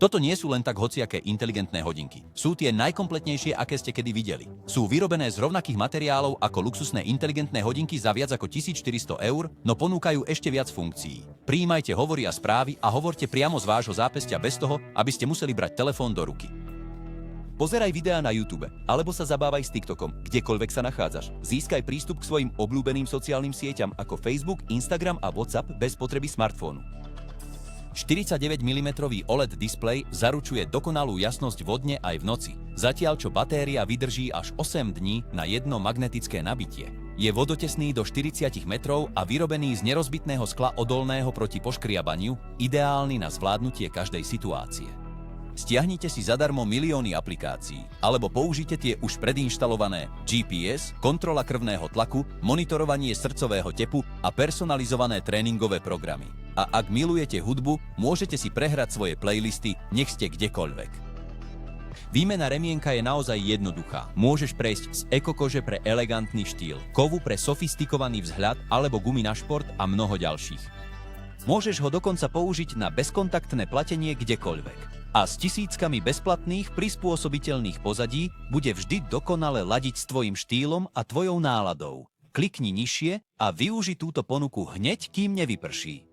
Toto nie sú len tak hociaké inteligentné hodinky. Sú tie najkompletnejšie, aké ste kedy videli. Sú vyrobené z rovnakých materiálov ako luxusné inteligentné hodinky za viac ako 1400 eur, no ponúkajú ešte viac funkcií. Prijímajte hovory a správy a hovorte priamo z vášho zápestia bez toho, aby ste museli brať telefón do ruky. Pozeraj videá na YouTube, alebo sa zabávaj s TikTokom, kdekoľvek sa nachádzaš. Získaj prístup k svojim obľúbeným sociálnym sieťam ako Facebook, Instagram a WhatsApp bez potreby smartfónu. 49 mm OLED displej zaručuje dokonalú jasnosť vodne aj v noci, zatiaľ čo batéria vydrží až 8 dní na jedno magnetické nabitie. Je vodotesný do 40 metrov a vyrobený z nerozbitného skla odolného proti poškriabaniu, ideálny na zvládnutie každej situácie. Stiahnite si zadarmo milióny aplikácií, alebo použite tie už predinštalované GPS, kontrola krvného tlaku, monitorovanie srdcového tepu a personalizované tréningové programy. A ak milujete hudbu, môžete si prehrať svoje playlisty, nech ste kdekoľvek. Výmena remienka je naozaj jednoduchá. Môžeš prejsť z ekokože pre elegantný štýl, kovu pre sofistikovaný vzhľad alebo gumy na šport a mnoho ďalších. Môžeš ho dokonca použiť na bezkontaktné platenie kdekoľvek. A s tisíckami bezplatných prispôsobiteľných pozadí bude vždy dokonale ladiť s tvojim štýlom a tvojou náladou. Klikni nižšie a využi túto ponuku hneď, kým nevyprší.